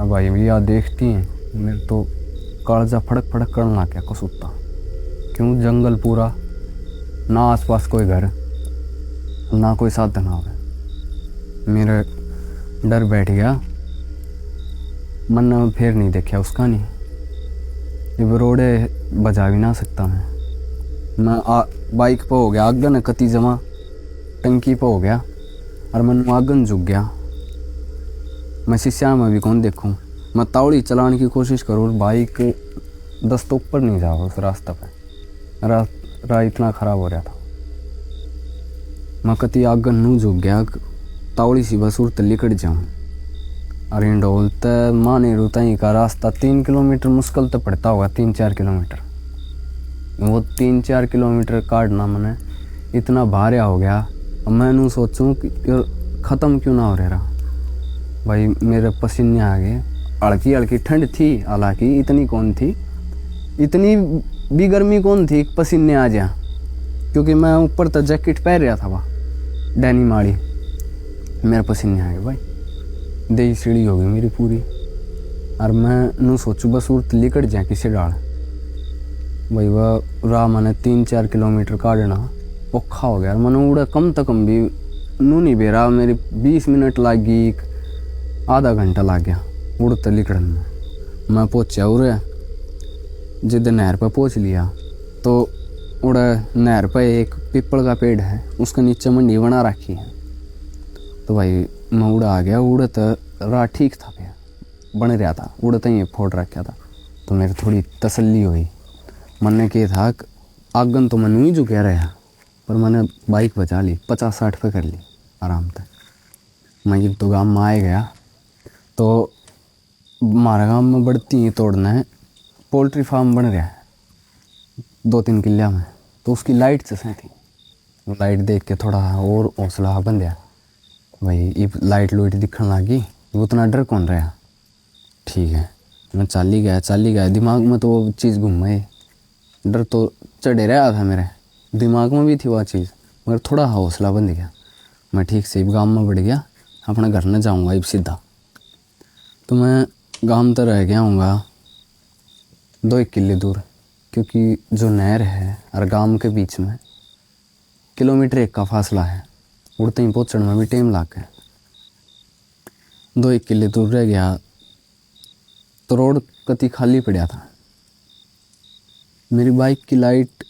अब भाई भैया देखती हैं मेरे तो कालजा फड़क फड़क करना लग गया कसुत्ता। क्यों? जंगल पूरा, ना आसपास कोई घर, ना कोई साधन आवे। मेरा डर बैठ गया, मन ने फिर नहीं देखा उसका नहीं। ये रोड़े बजा भी ना सकता मैं बाइक पर हो गया आगन कति जमा, टंकी पर हो गया और मन आगन झुक गया। मैं शीशा में भी कौन देखूं, मैं तावड़ी चलाने की कोशिश करूँ और बाइक 10 तो ऊपर नहीं जा उस रास्ते पे। राह इतना ख़राब हो रहा था, मैं कति आगन नू झुक गया, तावड़ी सी बस उड़ लिकट जाऊँ। और इन डोलते माने रोता ही का रास्ता 3 किलोमीटर मुश्किल तो पड़ता होगा, 3-4 किलोमीटर। वो 3-4 किलोमीटर काटना मैंने इतना भारिया हो गया। अब मैं नू सोचूं कि ख़त्म क्यों ना हो रहा भाई। मेरे पसीने आ गए, हल्की हल्की ठंड थी, हालांकि इतनी कौन थी, इतनी भी गर्मी कौन थी पसीने आ जा, क्योंकि मैं ऊपर तो जैकेट पहन रहा था वहाँ डैनी माड़ी। मेरे पसीने आ गए भाई, दही सीढ़ी हो गई मेरी पूरी। और मैं नू सोचूं बस उड़ लिकट जाए किसी डाल भाई। वह राह मैंने 3-4 किलोमीटर काटना औखा हो गया। मैंने उड़ा कम तो कम भी नू नहीं बेरा, मेरी 20 मिनट लग गई, आधा घंटा लग गया उड़ते लिकड़न में। मैं पहुँचा उड़े, जिद नहर पर पहुँच लिया तो उड़ा नहर पर एक पीपल का पेड़ है, उसके नीचे मंडी बना रखी है। तो भाई मैं उड़ा आ गया, उड़े तो राह ठीक था भैया, बन रहा था, उड़े तो ही फोड़ रखा था। तो मेरी थोड़ी तसल्ली हुई। मन ने कहा था कि आगन तो मैं ही झुका रहा, पर मैंने बाइक बचा ली, 50-60 पे कर ली आराम तक। मैं जब तो गाँव में आ गया तो हमारे गाँव में बढ़ती तोड़ना है, पोल्ट्री फार्म बन रहा है 2-3 किल्ला में। तो उसकी लाइट से थी, वो लाइट देख के थोड़ा और हौसला बन गया भाई। ये लाइट लुइट दिखने लगी, वो उतना डर कौन रहा। ठीक है, मैं चाल ही गया, दिमाग में तो वो चीज़ घूम गई। डर तो चढ़े रहा था मेरे दिमाग में भी थी वह चीज़, मगर थोड़ा हौसला बन गया। मैं ठीक से गाँव में बढ़ गया, अपने घर न जाऊँगा अब सीधा। तो मैं गाँव तो रह गया हूँगा 2 किले दूर, क्योंकि जो नहर है और गाँव के बीच में किलोमीटर 1 का फासला है। उड़ते ही पहुँचने में भी टाइम लग गया। 2 किले दूर रह गया तो रोड कति खाली पड़ा था। मेरी बाइक की लाइट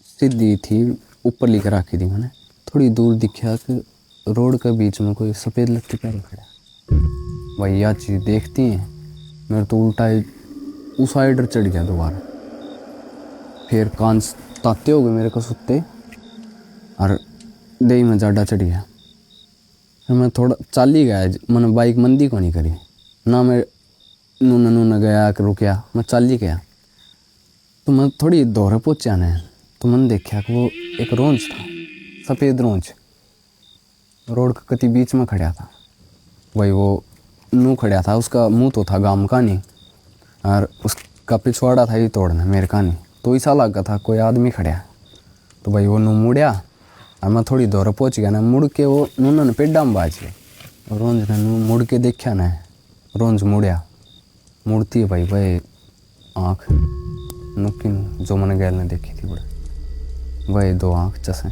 सीधी थी, ऊपर लेकर रखी थी मैंने। थोड़ी दूर दिखा कि रोड के बीच में कोई सफ़ेद लत्ती पैर खड़ा। भाई यह चीज़ देखती हैं मेरे तो उल्टा उस साइड चढ़ गया दोबारा। फिर कान ताते हो गए मेरे को सुत्ते और दही में ज़्यादा चढ़ गया। फिर मैं थोड़ा चाल ही गया, मैंने बाइक मंदी को नहीं करी ना, मैं नूना गया कि रुकया, मैं चाल ही गया। तो मैं थोड़ी दोहरे पहुँचा ना, तो मैंने देखा कि वो एक रोंच था, सफ़ेद रोंच, रोड के कति बीच में खड़ा था भाई। वो नू खड़ा था, उसका मुंह तो था गाम का नहीं, और उसका पिछवाड़ा था ये तोड़ना मेरे का नहीं। तो ऐसा लगा था कोई आदमी खड़ा। तो भाई वो नू मुड़िया और मैं थोड़ी दूर पहुँच गया ना, मुड़ के वो नूना ने पेड़ा में बाज गया। रोंज ने नू मुड़ के देखा ना, रोंज मुड़िया, मुड़ती है भाई आँख नुकी जो मैंने गैल ने देखी थी बड़े वही 2 आँख चसे।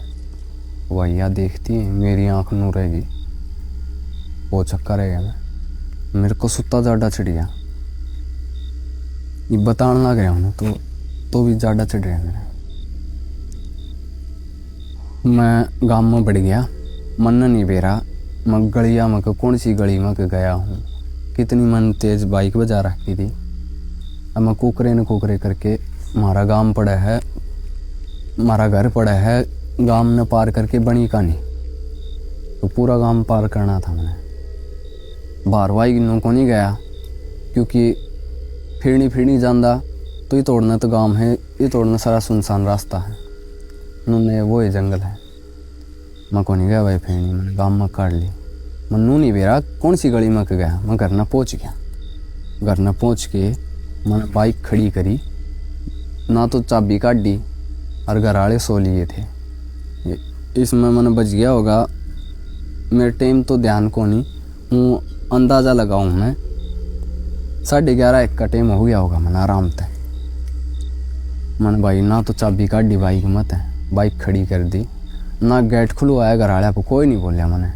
वही या देखती है मेरी आँख नू रहेगी, वो चक्का रह गया ना, मेरे को सुत्ता ज़्यादा चढ़ गया। ये बताने लग रहा हूँ तो भी ज़्यादा चढ़ रहा है मेरा। मैं गाँव में बढ़ गया, मन नहीं बेरा, मैं गलिया में कौन सी गली में गया हूँ, कितनी मन तेज़ बाइक बजा रखी थी। अब मैं कुकरे करके हमारा गांव पड़ा है, हमारा घर पड़ा है गांव ने पार करके बनी का नहीं। तो पूरा गांव पार करना था मैंने। बारवाई गिनों को नहीं गया, क्योंकि फिरनी जाना तो ये तोड़ना तो गांव है, ये तोड़ना सारा सुनसान रास्ता है, उन्होंने वो ही जंगल है। मैं को नहीं गया भाई फिरनी, मैंने गांव में काट ली। मैं नू नहीं बेरा कौन सी गली में गया, मैं घर न पहुँच गया। घर न पहुँच के मैंने बाइक खड़ी करी, ना तो चाबी काट दी और घर वाले सो लिए थे। इसमें मैंने बच गया होगा, मेरे टाइम तो ध्यान को नहीं, हूँ अंदाज़ा लगाऊँ मैं 11:30 एक का टाइम हो गया होगा मन आराम से। मन भाई ना तो चाबी काटी बाइक मत है, बाइक खड़ी कर दी ना, गेट खुलवाया घर आया को कोई नहीं बोलिया मैंने।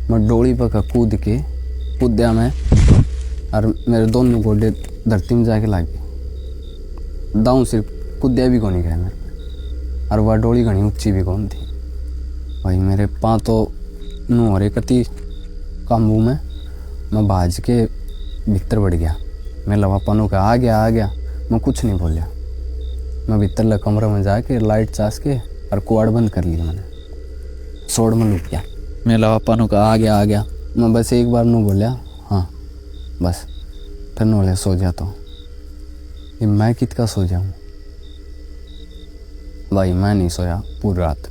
मैं डोली पर कूदया मैं और मेरे दोनों गोडे धरती में जाके लग गए। दाऊँ सिर्फ कूदया भी कौन गया मेरे पे, और वह डोली घनी ऊंची भी कौन थी भाई। मेरे पाँव तो नू हो रहे कति कामू में, मैं भाज के भीतर बढ़ गया। मैं लवा पनों का आ गया, मैं कुछ नहीं बोलिया। मैं भीतर कमरे में जाके लाइट चास के और कुआड़ बंद कर लिया मैंने, सोड़ में लुक गया। मैं लवा पनों का आ गया। मैं बस एक बार नू बोलिया हाँ बस, फिर न बोले सो जा। तो ये मैं कितना सो जाऊँ भाई, मैं नहीं सोया पूरी रात।